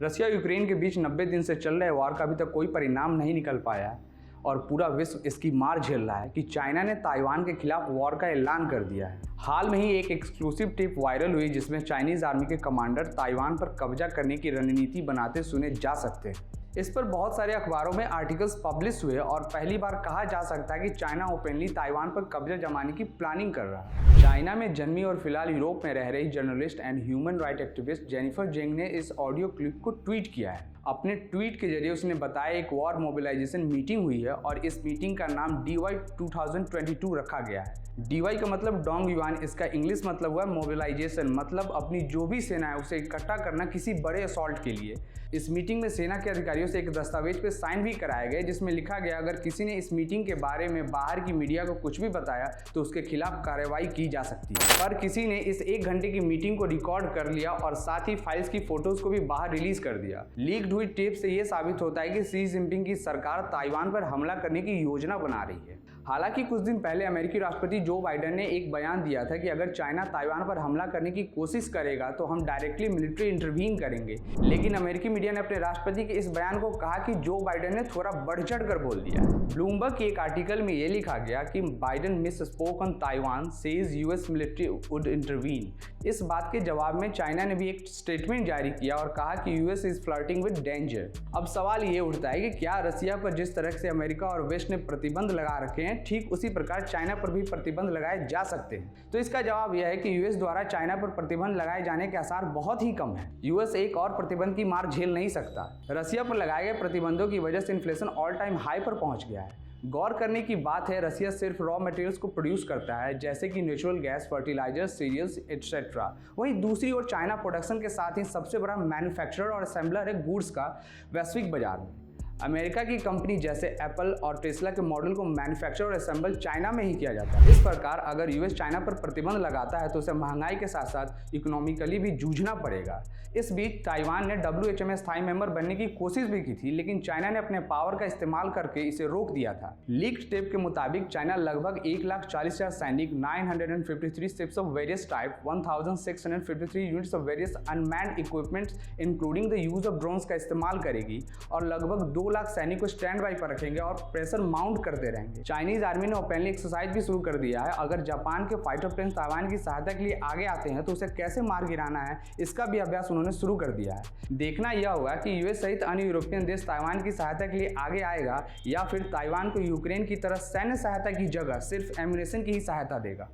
Russia Ukraine के बीच 90 दिन से चल रहे वॉर का अभी तक कोई परिणाम नहीं निकल पाया है और पूरा विश्व इसकी मार झेल रहा है कि चाइना ने ताइवान के खिलाफ वॉर का ऐलान कर दिया है। हाल में ही एक एक्सक्लूसिव टिप वायरल हुई जिसमें चाइनीज आर्मी के कमांडर ताइवान पर कब्जा करने की रणनीति बनाते सुने जा सकते हैं। इस पर बहुत सारे अखबारों में आर्टिकल्स पब्लिश हुए और पहली बार कहा जा सकता है कि चाइना ओपनली ताइवान पर कब्जा जमाने की प्लानिंग कर रहा है। चाइना में जन्मी और फिलहाल यूरोप में रह रही journalist and human right activist Jennifer Zeng ने इस ऑडियो क्लिप को ट्वीट किया है। अपने ट्वीट के जरिए उसने बताया एक वॉर मोबिलाइजेशन मीटिंग हुई है और इस मीटिंग का नाम DY 2022 रखा गया है। DY का मतलब डोंग युआन, इसका इंग्लिश मतलब हुआ मोबिलाइजेशन, मतलब अपनी जो भी सेना है उसे इकट्ठा करना किसी बड़े असॉल्ट के लिए। इस मीटिंग में सेना के अधिकारियों से एक दस्तावेज पे साइन भी कराए गए जिसमें लिखा गया अगर किसी ने इस मीटिंग के बारे में बाहर की मीडिया को कुछ भी बताया तो उसके खिलाफ कार्रवाई की जा सकती है। पर किसी ने इस 1 घंटे की मीटिंग को रिकॉर्ड कर लिया और साथ ही फाइल्स की फोटोज को भी बाहर रिलीज कर दिया। लीक्ड हुई टेप से यह साबित होता है कि शी जिनपिंग की सरकार ताइवान पर हमला करने की योजना बना रही है। हालांकि कुछ दिन पहले अमेरिकी राष्ट्रपति जो बाइडेन ने एक बयान दिया था कि अगर चाइना ताइवान पर हमला करने की कोशिश करेगा तो हम डायरेक्टली मिलिट्री इंटरवीन करेंगे, लेकिन अमेरिकी मीडिया ने अपने राष्ट्रपति के इस बयान को कहा कि जो बाइडेन ने थोड़ा बढ़ चढ़ कर बोल दिया। ब्लूमबर्ग के एक आर्टिकल में यह लिखा गया कि Biden miss spoke on Taiwan, says US military would intervene. इस बात के जवाब में चाइना ने भी एक स्टेटमेंट जारी किया और कहा कि US is flirting with danger. अब सवाल ये उठता है कि क्या रसिया पर जिस तरह से अमेरिका और वेस्ट ने प्रतिबंध लगा रखे हैं ठीक उसी प्रकार चाइना पर भी प्रतिबंध लगाए जा सकते हैं? तो इसका जवाब यह है कि यूएस द्वारा चाइना पर प्रतिबंध लगाए जाने के आसार बहुत ही कम है। यूएस एक और प्रतिबंध की मार झेल नहीं सकता। रसिया पर लगाए गए प्रतिबंधों की वजह से इन्फ्लेशन ऑल टाइम हाई पर पहुंच गया है। गौर करने की बात है रसिया सिर्फ रॉ मटेरियल्स को प्रोड्यूस करता है जैसे कि natural gas, fertiliser, cereals etcetera. वहीं दूसरी ओर चाइना प्रोडक्शन के साथ ही सबसे बड़ा मैन्युफैक्चरर और असेंबलर है गुड्स का वैश्विक बाजार में। अमेरिका की कंपनी जैसे एप्पल और टेस्ला के मॉडल को मैन्युफैक्चर और असेंबल चाइना में ही किया जाता है। इस प्रकार अगर यूएस चाइना पर प्रतिबंध लगाता है तो उसे महंगाई के साथ साथ इकोनॉमिकली भी जूझना पड़ेगा। इस बीच ताइवान ने WHA में स्थायी मेंबर बनने की कोशिश भी की थी, लेकिन चाइना ने अपने पावर का इस्तेमाल करके इसे रोक दिया था। लीक्ड टेप के मुताबिक चाइना लगभग 1,40,000 सैनिक, 953 ships of various type, 1,653 units of various unmanned equipments including the use of drones का इस्तेमाल करेगी और लगभग 2 लाख सैनिक को स्टैंड बाई पर रखेंगे और प्रेशर माउंट करते रहेंगे। चाइनीज आर्मी ने ओपनली एक्सरसाइज भी शुरू कर दिया है। अगर जापान के फाइटर प्लेन ताइवान की सहायता के लिए आगे आते हैं तो उसे कैसे मार गिराना है इसका भी अभ्यास उन्होंने शुरू कर दिया है। देखना यह होगा कि यूएस सहित अन्य यूरोपियन देश ताइवान की सहायता के लिए आगे आएगा या फिर ताइवान को यूक्रेन की तरह सैन्य सहायता की जगह सिर्फ एम्यूनेशन की ही सहायता देगा।